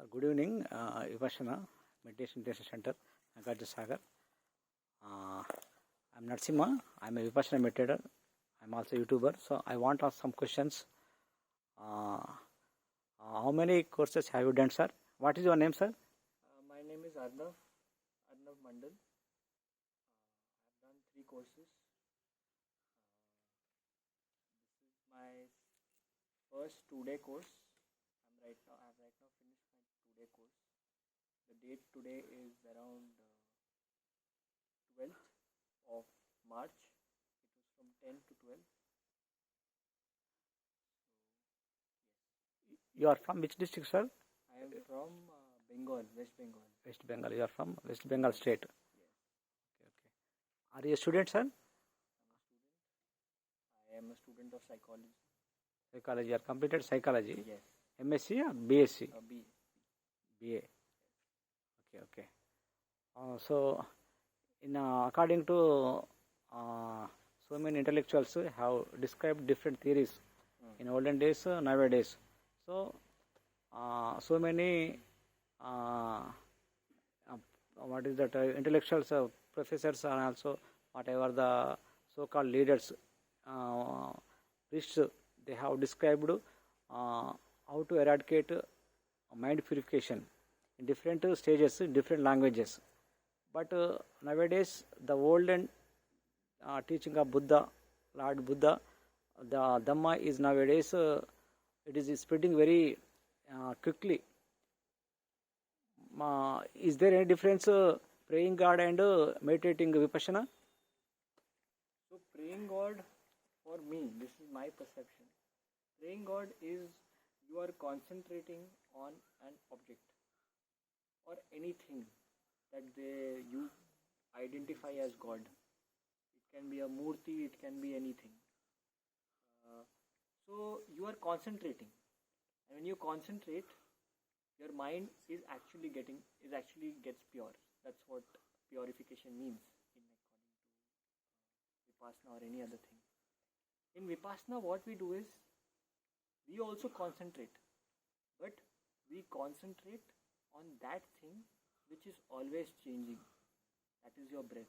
Sir, good evening. Vipassana Meditation Center, Nagarjuna Sagar. I'm Narsimha. I'm a Vipassana meditator. I'm also a YouTuber. So I want to ask some questions. How many courses have you done, sir? What is your name, sir? My name is Arnav Mandal. I've done 3 courses. This is my first 2-day course. I've right now finished my 2-day course. The date today is around 12th of March. It was from 10 to 12. You are from which district, sir? I am from Bengal, West Bengal. West Bengal. You are from West Bengal state. Yes. Okay. Are you a student, sir? I am a student of psychology. Psychology. You are completed psychology. Yes. MSc or BSc? B. BA. Okay. So, according to so many intellectuals have described different theories in olden days, nowadays. So, so many what is that? Intellectuals, professors, and also whatever the so-called leaders, priests, they have described how to eradicate mind purification in different stages, in different languages. But nowadays, the olden teaching of Buddha, Lord Buddha, the Dhamma is nowadays it is spreading very quickly. Is there any difference praying God and meditating Vipassana? So praying God, for me, this is my perception. Praying God is you are concentrating on an object or anything that you identify as God. It can be a murti, it can be anything. So you are concentrating, and when you concentrate, your mind is actually gets pure. That's what purification means in according to Vipassana or any other thing. In Vipassana, what we do is we also concentrate, but we concentrate on that thing which is always changing. That is your breath.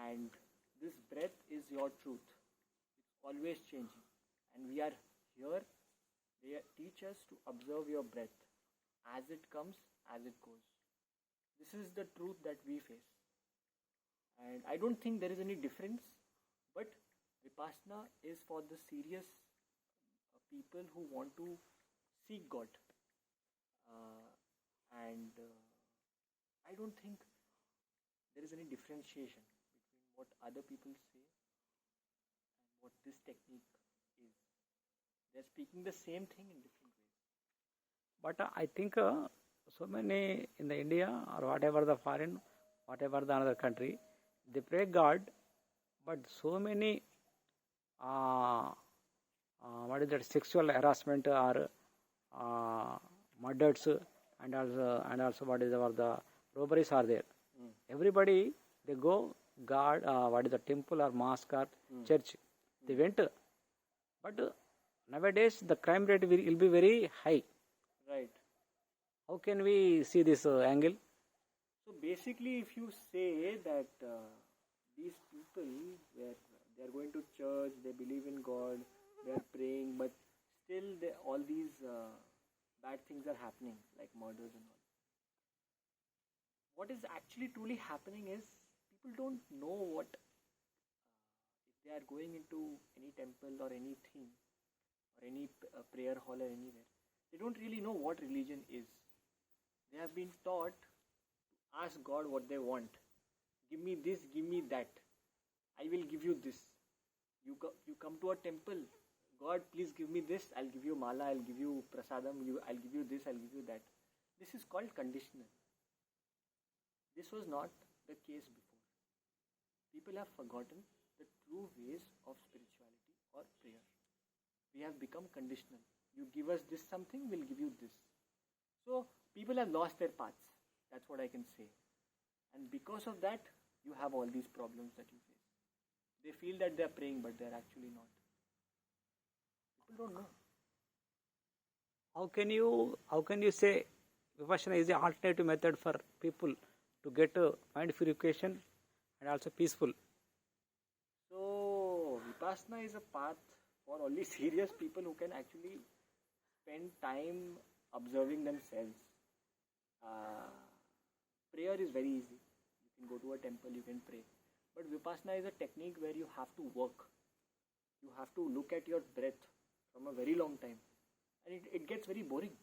And this breath is your truth. It's always changing. And we are here, they teach us to observe your breath as it comes, as it goes. This is the truth that we face. And I don't think there is any difference, but Vipassana is for the serious people who want to seek God. And I don't think there is any differentiation between what other people say and what this technique is. They're speaking the same thing in different ways. But I think so many in the India or whatever the foreign, whatever the another country, they pray God, but so many what is that, sexual harassment or murders and also what is the robberies are there. Everybody they go God, what is the temple or mosque or church, they went, but nowadays the crime rate will be very high. Right. How can we see this angle? So basically, if you say that these people, they are going to church, they believe in God, they are praying, but still all these bad things are happening, like murders and all. What is actually truly happening is people don't know what if they are going into any temple or anything or any prayer hall or anywhere. They don't really know what religion is. They have been taught to ask God what they want. Give me this, give me that. I will give you this. You come to a temple. God, please give me this. I'll give you mala. I'll give you prasadam. I'll give you this. I'll give you that. This is called conditional. This was not the case before. People have forgotten the true ways of spirituality or prayer. We have become conditional. You give us this something, we'll give you this. So people have lost their paths. That's what I can say. And because of that, you have all these problems that you face. They feel that they are praying, but they are actually not. People don't know. how can you say Vipassana is the alternative method for people to get mind purification and also peaceful? So Vipassana is a path for only serious people who can actually spend time observing themselves. Uh, Prayer is very easy. You can go to a temple, you can pray. But Vipassana is a technique where you have to work. You have to look at your breath from a very long time. And it gets very boring.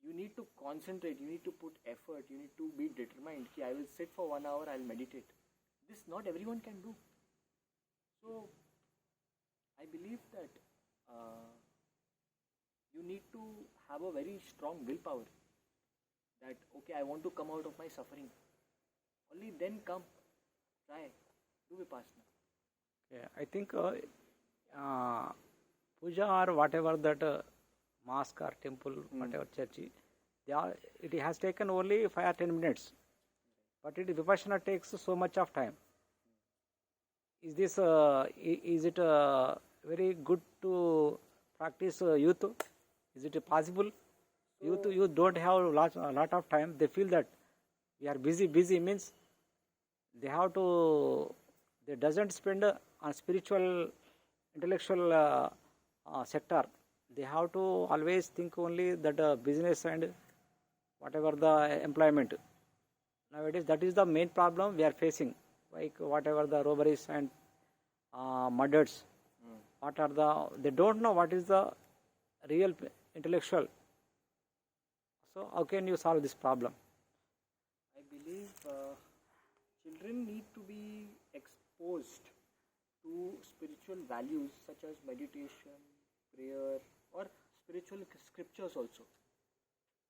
You need to concentrate, you need to put effort, you need to be determined. Ki I will sit for 1 hour, I'll meditate. This not everyone can do. So I believe that you need to have a very strong willpower that okay, I want to come out of my suffering. Only then come, try, do Vipassana. Okay, I think uh, puja or whatever that mosque or temple, whatever church, it has taken only 5 or 10 minutes, but Vipassana takes so much of time. Is it very good to practice youth? Is it possible? Youth don't have a lot of time. They feel that we are busy means they have to. They doesn't spend on spiritual, intellectual sector. They have to always think only that business and whatever the employment. Nowadays, that is the main problem we are facing. Like whatever the robberies and murders, they don't know what is the real intellectual. So how can you solve this problem? I believe children need to be exposed to spiritual values such as meditation, prayer, or spiritual scriptures also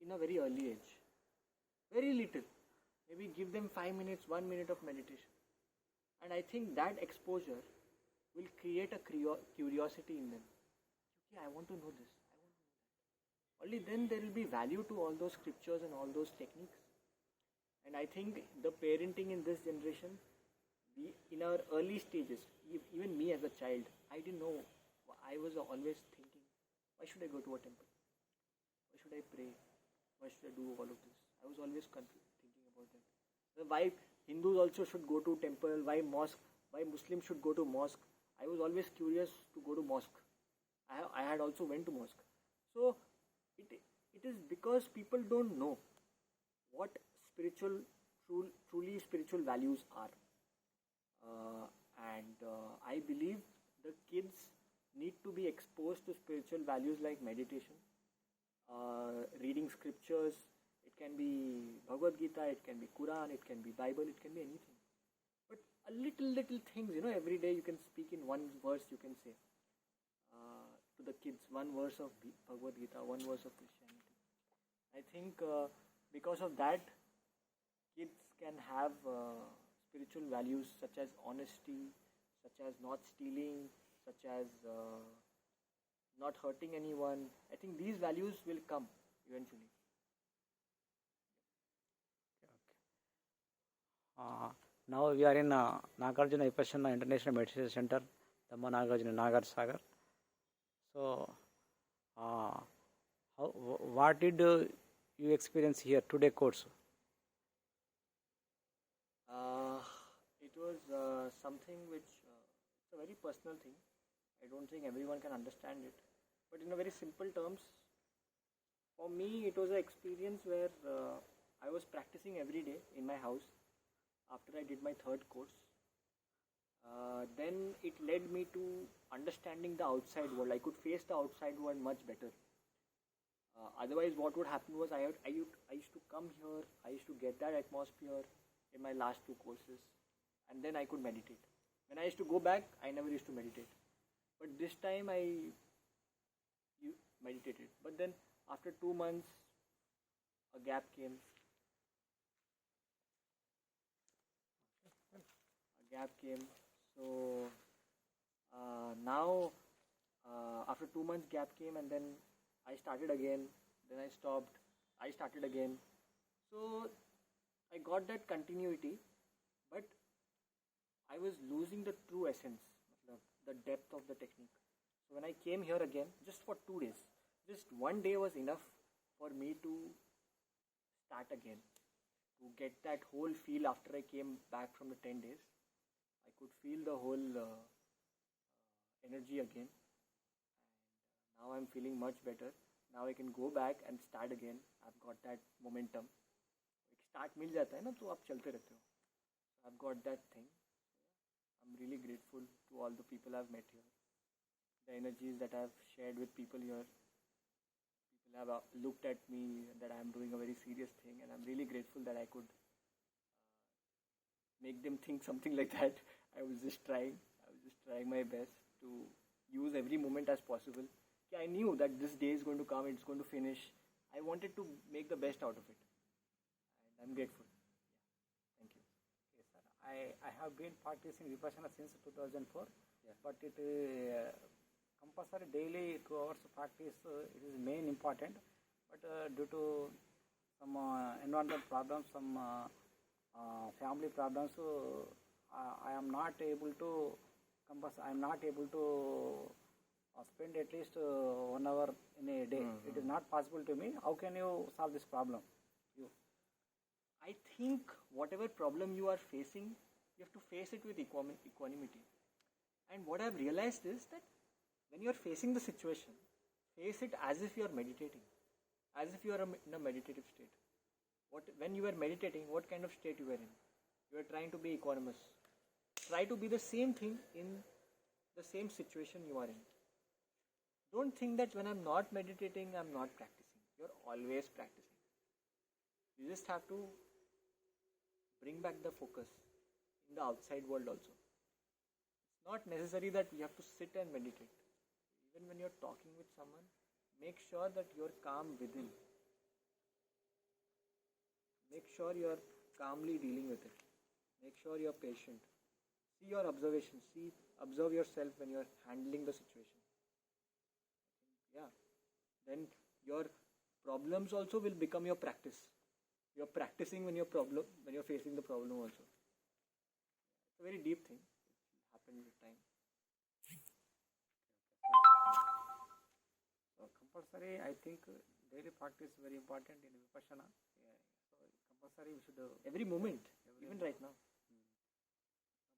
in a very early age. Very little. Maybe give them 5 minutes, 1 minute of meditation. And I think that exposure will create a curiosity in them. Okay, I want to know this. I want to know that. Only then there will be value to all those scriptures and all those techniques. And I think the parenting in this generation, in our early stages, even me as a child, I didn't know. I was always thinking, why should I go to a temple? Why should I pray? Why should I do all of this? I was always thinking about that. Why Hindus also should go to temple? Why mosque? Why Muslims should go to mosque? I was always curious to go to mosque. I had also went to mosque. So it is because people don't know what truly spiritual values are. I believe the kids need to be exposed to spiritual values like meditation, reading scriptures. It can be Bhagavad Gita, it can be Quran, it can be Bible, it can be anything. But a little things, every day you can speak in one verse, you can say to the kids, one verse of Bhagavad Gita, one verse of Christianity. I think because of that, kids can have spiritual values such as honesty, such as not stealing, such as not hurting anyone. I think these values will come eventually. Now we are in Nagarjuna Vipassana International Meditation Center, Dhamma Nagarjuna Nagar Sagar. So, what did you experience here today course? It was something which it's a very personal thing. I don't think everyone can understand it. But in a very simple terms, for me it was an experience where I was practicing every day in my house after I did my third course. Then it led me to understanding the outside world. I could face the outside world much better. Otherwise, what would happen was I used to come here, I used to get that atmosphere in my last two courses, and then I could meditate. When I used to go back, I never used to meditate. But this time I meditated. But then after 2 months, a gap came. So now after 2 months gap came, and then I started again. Then I stopped. I started again. So I got that continuity, but I was losing the true essence, the depth of the technique. So when I came here again, just for 2 days, just one day was enough for me to start again, to get that whole feel after I came back from the 10 days. I could feel the whole energy again. Now I'm feeling much better. Now I can go back and start again. I've got that momentum. एक start मिल जाता है ना तो आप चलते रहते हो. So I've got that thing. I'm really grateful to all the people I've met here. The energies that I've shared with people here. People have looked at me that I'm doing a very serious thing, and I'm really grateful that I could make them think something like that. I was just trying my best to use every moment as possible. I knew that this day is going to come, it's going to finish. I wanted to make the best out of it. And I'm grateful. Yeah. Thank you. Okay, sir. I have been practicing Vipassana since 2004, Yeah. but it compulsory daily 2 hours practice it is main important. But due to some environmental problems, some family problems, I am not able to I am not able to spend at least 1 hour in a day. It is not possible to me. How can you solve this problem? You. I think whatever problem you are facing, you have to face it with equanimity. And what I've realized is that when you are facing the situation, face it as if you are meditating, as if you are in a meditative state. When you are meditating, what kind of state you are in? You are trying to be equanimous. Try to be the same thing in the same situation you are in. Don't think that when I'm not meditating, I'm not practicing. You're always practicing. You just have to bring back the focus in the outside world also. It's not necessary that you have to sit and meditate. Even when you're talking with someone, make sure that you're calm within. Make sure you're calmly dealing with it. Make sure you're patient. See your observation. Observe yourself when you're handling the situation. Yeah. Then your problems also will become your practice. You're practicing when you're facing the problem also. It's a very deep thing. It happens with time. So compulsory, I think daily practice is very important in Vipassana. Yeah. So compulsory we should Every moment, even right now.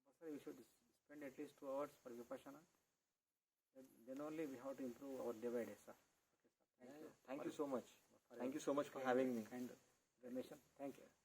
compulsory we should spend at least 2 hours for Vipassana. Then only we have to improve our day by day, sir. Okay, sir. Thank you so much. Thank you so much for having me. Kind information. Thank you.